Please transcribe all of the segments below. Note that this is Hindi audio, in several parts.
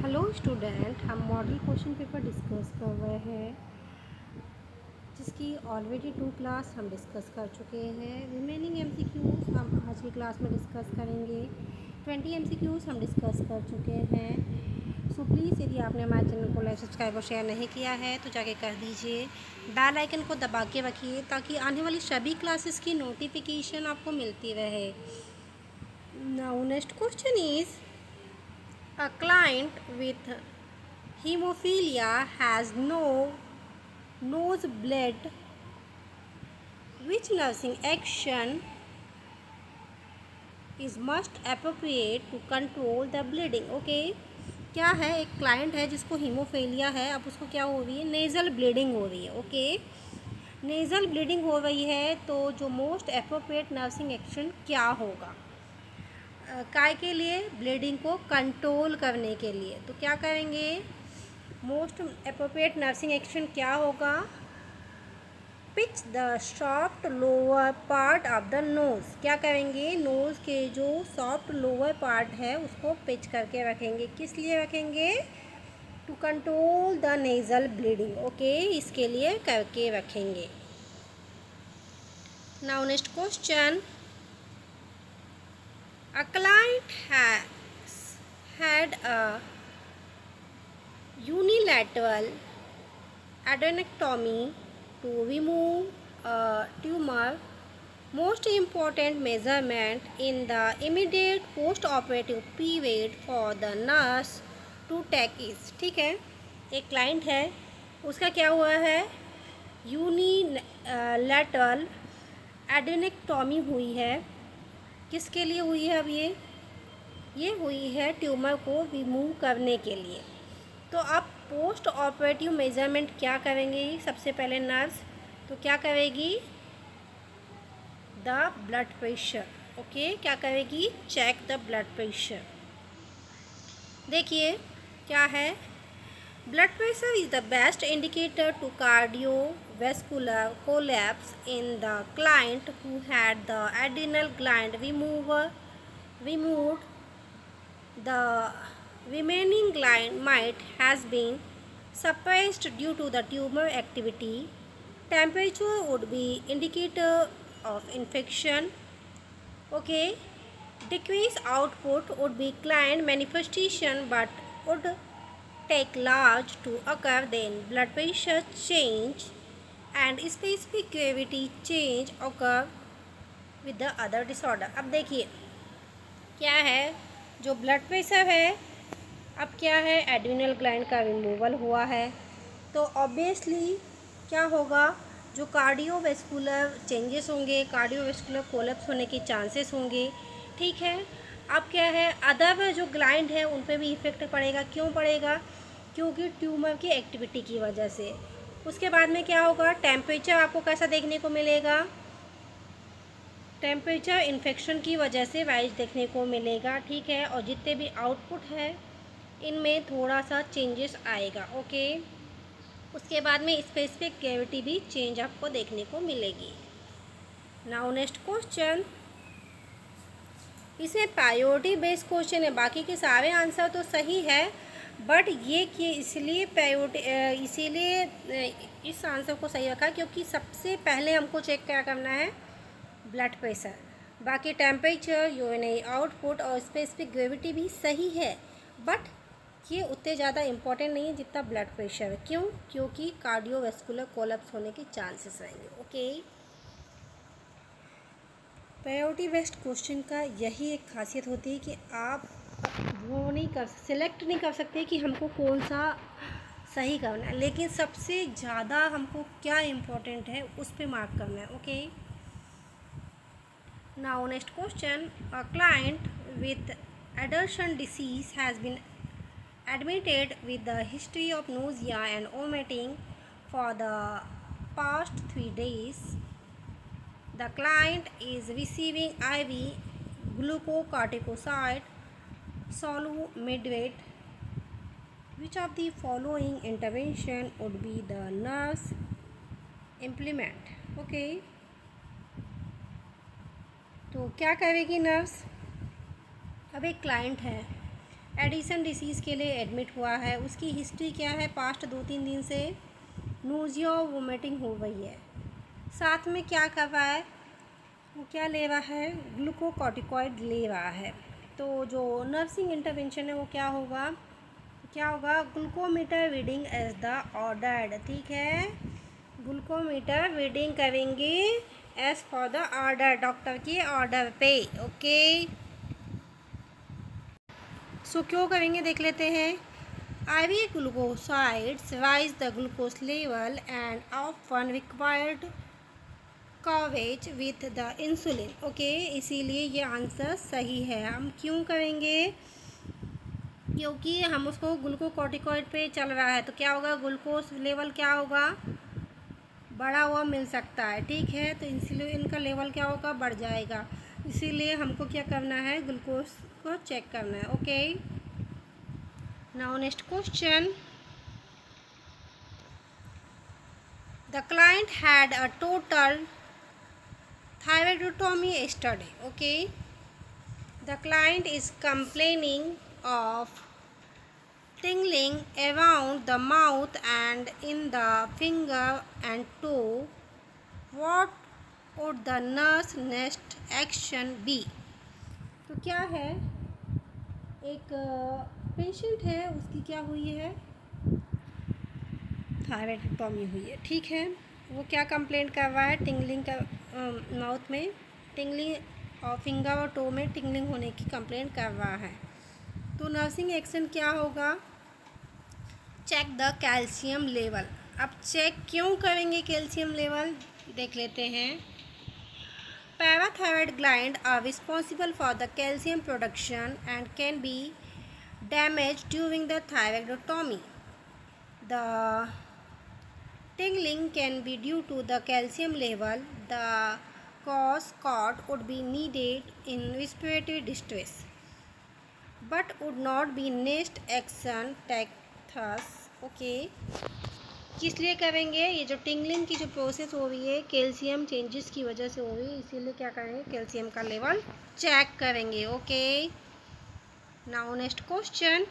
हेलो स्टूडेंट, हम मॉडल क्वेश्चन पेपर डिस्कस कर रहे हैं जिसकी ऑलरेडी 2 क्लास हम डिस्कस कर चुके हैं। रिमेनिंग एमसीक्यूज़ हम आज की क्लास में डिस्कस करेंगे। 20 एमसीक्यूज़ हम डिस्कस कर चुके हैं। सो प्लीज़ यदि आपने हमारे चैनल को लाइक सब्सक्राइब और शेयर नहीं किया है तो जाके कर दीजिए। बेल आइकन को दबा के रखिए ताकि आने वाली सभी क्लासेस की नोटिफिकेशन आपको मिलती रहे। Now next question is a client with hemophilia has no nosebleed. Which nursing action is most appropriate to control the bleeding? Okay, क्या है, एक क्लाइंट है जिसको हीमोफीलिया है। अब उसको क्या हो रही है? नेज़ल ब्लीडिंग हो रही है। ओके, नेज़ल ब्लीडिंग हो रही है तो जो मोस्ट अप्रोप्रिएट नर्सिंग एक्शन क्या होगा काय के लिए? ब्लीडिंग को कंट्रोल करने के लिए। तो क्या करेंगे? मोस्ट अप्रोप्रिएट नर्सिंग एक्शन क्या होगा? Pinch the soft lower part of the nose. क्या करेंगे? नोज़ के जो सॉफ्ट लोअर पार्ट है उसको पिच करके रखेंगे। किस लिए रखेंगे? To control the nasal bleeding. Okay, इसके लिए करके रखेंगे। Now next question, a client has had a unilateral adenectomy to remove a tumor. Most important measurement in the immediate post-operative period for the nurse to take is, ठीक है, एक क्लाइंट है, उसका क्या हुआ है? यूनिलैटरल एडेनेक्टॉमी हुई है। किसके लिए हुई है? अब ये हुई है ट्यूमर को रिमूव करने के लिए। तो अब पोस्ट ऑपरेटिव मेजरमेंट क्या करेंगे? सबसे पहले नर्स तो क्या करेगी? The blood pressure. ओके, क्या करेगी? Check the blood pressure. देखिए क्या है, blood pressure is the best indicator to cardiovascular collapse in the client who had the adrenal gland removed. The remaining gland might has been suppressed due to the tumor activity. Temperature would be indicator of infection. Okay, decreased output would be client manifestation but would take large to occur. Then blood pressure change and specific gravity change occur with the other disorder. अब देखिए क्या है, जो ब्लड प्रेशर है, अब क्या है? एड्रिनल ग्लैंड का रिमूवल हुआ है तो ऑब्वियसली क्या होगा? जो कार्डियोवैस्कुलर चेंजेस होंगे, कार्डियोवैस्कुलर कोलैप्स होने के चांसेस होंगे। ठीक है, अब क्या है? अदर जो ग्लैंड है उन पे भी इफेक्ट पड़ेगा। क्यों पड़ेगा? क्योंकि ट्यूमर की एक्टिविटी की वजह से। उसके बाद में क्या होगा? टेम्परेचर आपको कैसा देखने को मिलेगा? टेम्परेचर इन्फेक्शन की वजह से राइज देखने को मिलेगा। ठीक है, और जितने भी आउटपुट है इनमें थोड़ा सा चेंजेस आएगा। ओके, उसके बाद में स्पेसिफिक ग्रेविटी भी चेंज आपको देखने को मिलेगी। नाउ नेक्स्ट क्वेश्चन, इसमें प्रायोरिटी बेस्ड क्वेश्चन है। बाकी के सारे आंसर तो सही है बट ये कि इसलिए इस आंसर को सही रखा क्योंकि सबसे पहले हमको चेक क्या करना है? Blood pressure. बाकी टेम्परेचर, यूरिनरी आउटपुट और स्पेसिफिक ग्रेविटी भी सही है बट ये उतने ज़्यादा इम्पोर्टेंट नहीं है जितना ब्लड प्रेशर है। क्यों? क्योंकि कार्डियोवैस्कुलर कोलैप्स होने के चांसेस रहेंगे। ओके, प्रायोरिटी बेस्ड क्वेश्चन का यही एक खासियत होती है कि आप वो सिलेक्ट नहीं कर सकते कि हमको कौन सा सही करना है, लेकिन सबसे ज़्यादा हमको क्या इम्पोर्टेंट है उस पर मार्क करना है। Okay, now next question, a client with Addison disease has been admitted with the history of nausea and vomiting for the past 3 days. The client is receiving IV glucocorticoid solubilate. Which of the following intervention would be the nurse implement? Okay, तो क्या करेगी नर्स? अब एक क्लाइंट है एडिसन डिसीज़ के लिए एडमिट हुआ है। उसकी हिस्ट्री क्या है, पास्ट 2-3 दिन से नोजिया और वोमिटिंग हो गई है। साथ में क्या कर रहा है, वो क्या ले रहा है, ग्लूकोकॉर्टिकॉइड ले रहा है। तो जो नर्सिंग इंटरवेंशन है वो क्या होगा, glucometer reading as the ordered. ठीक है, ग्लूकोमीटर रीडिंग करेंगे as for the order, doctor के ऑर्डर पे। ओके, सो क्यों करेंगे देख लेते हैं। IV glucosides rise the glucose level and often required coverage with the insulin। Okay, इसीलिए ये आंसर सही है। हम क्यों करेंगे, क्योंकि हम उसको ग्लूकोकॉर्टिकॉइड पे चल रहा है, तो क्या होगा, ग्लूकोज लेवल क्या होगा, बढ़ा हुआ मिल सकता है। ठीक है, तो इंसुलिन का लेवल क्या होगा, बढ़ जाएगा। इसीलिए हमको क्या करना है, ग्लूकोज को चेक करना है। Okay, now next question. The client had a total thyroidectomy yesterday। Okay, the client is complaining of tingling around the mouth and in the finger and toe। What would the nurse next action be? तो क्या है, एक पेशेंट है, उसकी क्या हुई है, थायराइडेक्टोमी हुई है। ठीक है, वो क्या कंप्लेंट कर रहा है, टिंगलिंग का, माउथ में टिंगलिंग और फिंगर और टो में टिंगलिंग होने की कंप्लेंट कर रहा है। तो नर्सिंग एक्शन क्या होगा, चेक द कैल्शियम लेवल। अब चेक क्यों करेंगे कैल्शियम लेवल, देख लेते हैं। Parathyroid gland are responsible for the calcium production and can be damage during the thyroidectomy. The tingling can be due to the calcium level. The cause cord would be needed in respiratory distress, but would not be next action take thus। Okay, किस लिए करेंगे, ये जो टिंगलिंग की जो प्रोसेस हो रही है कैल्शियम चेंजेस की वजह से हो रही है, इसीलिए क्या करेंगे, कैल्शियम का लेवल चेक करेंगे। Okay, now next question.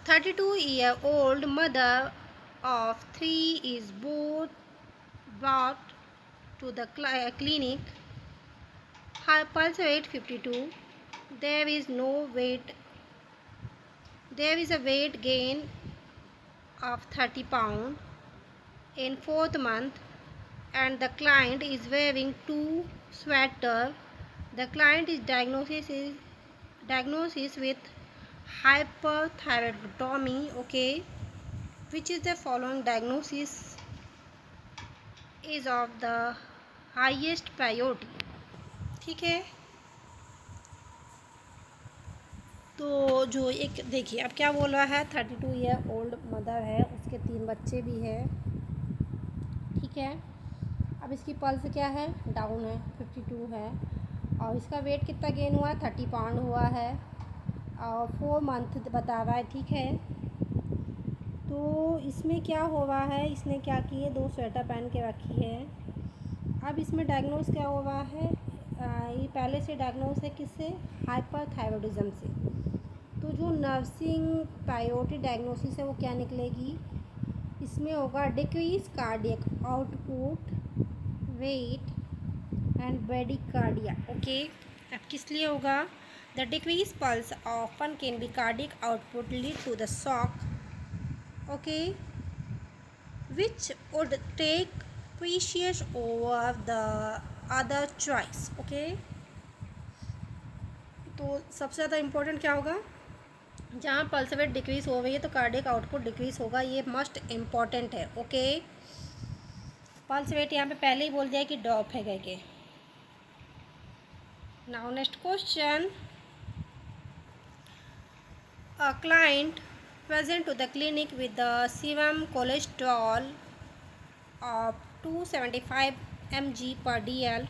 32-year-old mother of 3 is brought to the clinic. Her pulse rate 52. There is no weight. There is a weight gain of 30 pound in 4th month, and the client is wearing 2 sweater. The client is diagnosis with hyperthyroidectomy। Okay, which is the following diagnosis is of the highest priority। ठीक है, तो जो एक देखिए अब क्या बोल रहा है, 32-year-old मदर है, उसके 3 बच्चे भी हैं। ठीक है, अब इसकी पल्स क्या है, डाउन है, 52 है, और इसका वेट कितना गेन हुआ है, 30 पाउंड हुआ है, और 4 मंथ बता रहा है। ठीक है, तो इसमें क्या हो रहा है, इसने क्या की है, 2 स्वेटर पहन के रखी है। अब इसमें डायग्नोस क्या हो रहा है, ये पहले से डायग्नोस है किससे, हाइपरथायरॉयडिज्म से। तो जो नर्सिंग प्रायोरिटी डायग्नोसिस है वो क्या निकलेगी, इसमें होगा decrease cardiac output, weight and bradycardia. Okay, अब किस लिए होगा, the decrease pulse often can be cardiac output lead to the shock. Okay, which would take precious over the other choice। Okay, तो सबसे ज़्यादा इम्पोर्टेंट क्या होगा, जहाँ पल्स रेट डिक्रीज हो रही है तो कार्डियक आउटपुट डिक्रीज होगा, ये मस्ट इम्पॉर्टेंट है। ओके, पल्स रेट यहाँ पे पहले ही बोल दिया कि ड्रॉप है करके। Now next question. A client present to the clinic with the serum cholesterol of 275 mg per dl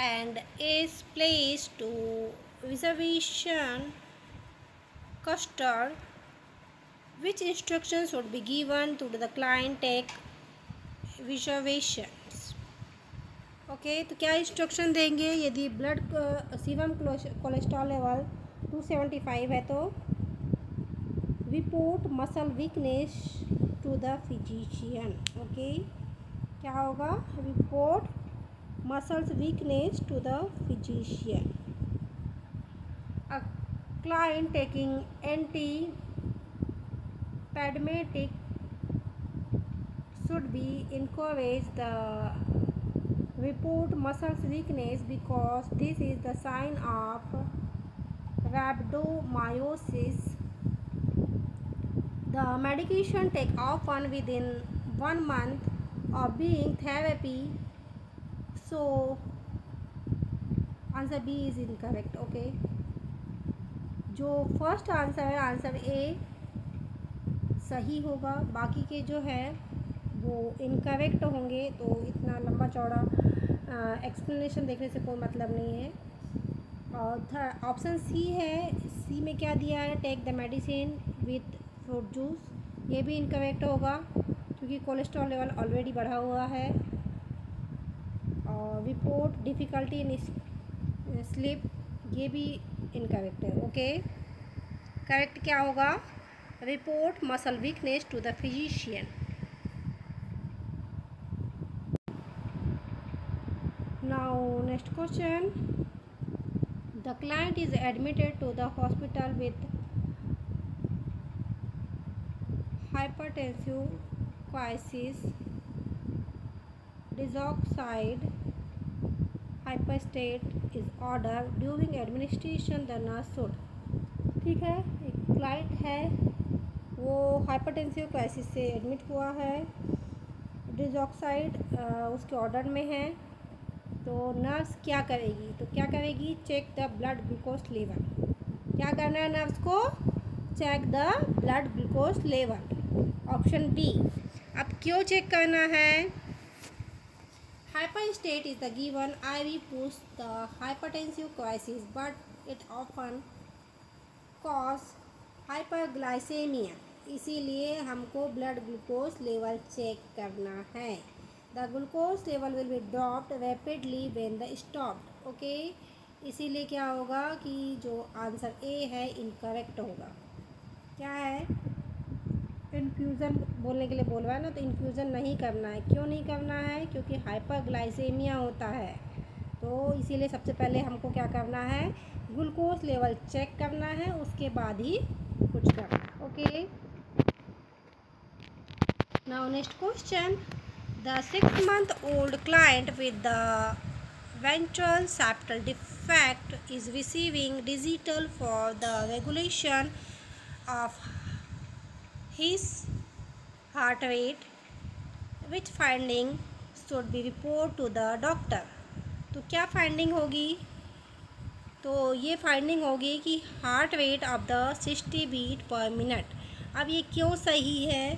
and is placed to reservation cluster। Which instructions would be given to the client take reservations? Okay, तो क्या इंस्ट्रक्शन देंगे यदि ब्लड सीरम कोलेस्ट्रॉल लेवल 275 है तो report muscle weakness to the physician. Okay, क्या होगा? Report muscles weakness to the physician. A client taking antiemetic should be encouraged the report muscles weakness because this is the sign of rhabdomyolysis. The medication take often within 1 month of being therapy, so answer B is incorrect. Okay, जो फर्स्ट आंसर है आंसर ए सही होगा, बाकी के जो है वो इनकरेक्ट होंगे। तो इतना लंबा चौड़ा एक्सप्लेनेशन देखने से कोई मतलब नहीं है। और थर्ड ऑप्शन सी है, सी में क्या दिया है? Take the medicine with fruit juice, ये भी इनकरेक्ट होगा क्योंकि कोलेस्ट्रॉल लेवल ऑलरेडी बढ़ा हुआ है। और रिपोर्ट डिफ़िकल्टी इन स्लीप, ये भी इनकरेक्ट है। ओके, करेक्ट क्या होगा? Report muscle weakness to the physician. Now next question. The client is admitted to the hospital with hypertensive crisis, digoxide hyperstate is ordered during administration the nurse should। ठीक है, एक क्लाइंट है वो हाइपरटेंसिव क्राइसिस से एडमिट हुआ है, डिगॉक्साइड उसके ऑर्डर में है, तो नर्स क्या करेगी? तो क्या करेगी? Check the blood glucose level. क्या करना है नर्स को? Check the blood glucose level. Option B. अब क्यों चेक करना है? Hyperstat is the given IV push the hypertensive crisis but it often cause hyperglycaemia, इसीलिए हमको ब्लड ग्लूकोज लेवल चेक करना है। The glucose level will be dropped rapidly when the stopped। Okay, इसीलिए क्या होगा कि जो आंसर ए है इनकरेक्ट होगा। क्या है? इन्फ्यूज़न बोलने के लिए बोल रहा है ना, तो इन्फ्यूज़न नहीं करना है। क्यों नहीं करना है? क्योंकि हाइपरग्लाइसेमिया होता है, तो इसीलिए सबसे पहले हमको क्या करना है? ग्लूकोज लेवल चेक करना है, उसके बाद ही कुछ करना है। Okay, now next question. The 6-month-old client with the ventral septal defect is receiving digital for the regulation of his heart rate. Which finding should be reported to the doctor? तो क्या फाइंडिंग होगी? तो ये फाइंडिंग होगी कि heart rate of the 60 beat per minute. अब ये क्यों सही है?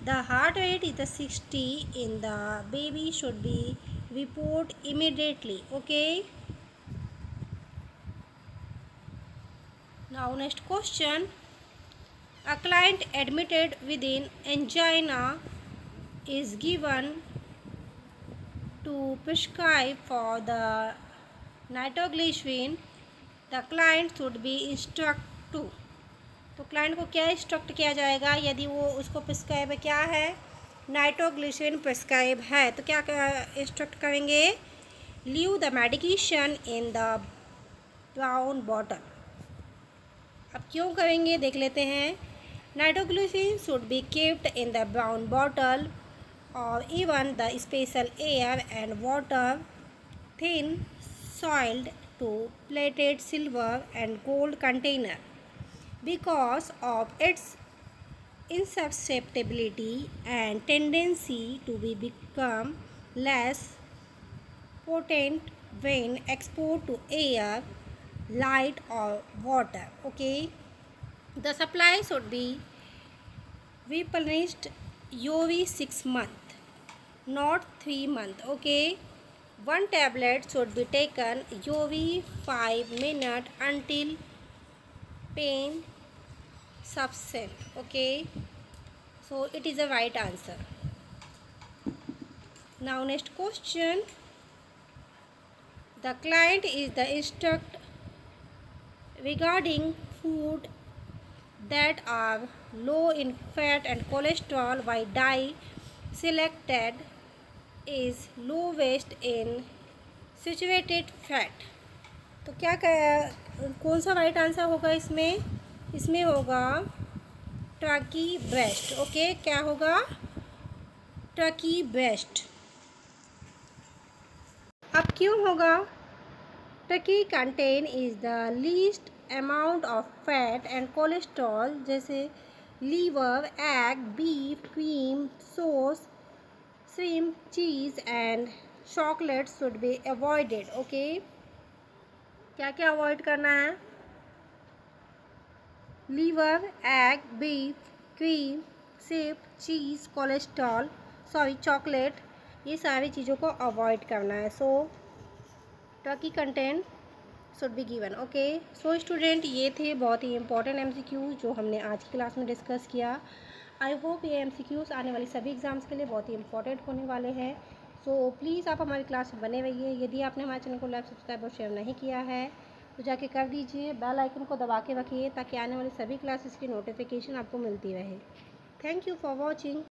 The heart rate is the 60 in the baby should be report immediately। Okay, now next question. A client admitted within angina is given to prescribe for the nitroglycerin। The client should be instructed to। तो क्लाइंट को क्या इंस्ट्रक्ट किया जाएगा यदि वो उसको प्रिस्क्राइब क्या है? नाइट्रोग्लिसरीन प्रिस्क्राइब है, तो क्या इंस्ट्रक्ट करेंगे? Leave the medication in the brown bottle. अब क्यों करेंगे देख लेते हैं। Nitroglycerin should be keeped in the brown bottle और even the special air and water thin soiled to plated silver and gold container because of its insusceptibility and tendency to become less potent when exposed to air, light or water। Okay, the supply should be replenished every 6 months, not 3 months। Okay, one tablet should be taken every 5 minutes until pain subside। Okay, so it is a right answer। Now next question. The client is the instruct regarding food that are low in fat and cholesterol, while diet selected is lowest in saturated fat. तो क्या कौन सा राइट आंसर होगा इसमें? इसमें होगा टर्की ब्रेस्ट. ओके, क्या होगा? Turkey breast. अब क्यों होगा? Turkey content is the least amount of fat and cholesterol, जैसे liver, egg, beef, cream, sauce, shrimp, cheese and chocolate should be avoided. Okay, क्या क्या अवॉइड करना है? Liver, egg, beef, cream, shrimp, cheese, cholesterol, chocolate, ये सारी चीज़ों को अवॉइड करना है. So turkey content should be given. Okay, so student, ये थे बहुत ही इंपॉर्टेंट MCQs जो हमने आज की क्लास में डिस्कस किया. आई होप ये MCQs आने वाली सभी एग्ज़ाम्स के लिए बहुत ही इंपॉर्टेंट होने वाले हैं. सो प्लीज़ आप हमारी क्लास में बने रहिए. यदि आपने हमारे चैनल को लाइक, सब्सक्राइब और शेयर नहीं किया है तो जाके कर दीजिए. बेल आइकन को दबा के रखिए ताकि आने वाली सभी क्लासेस की नोटिफिकेशन आपको मिलती रहे. Thank you for watching.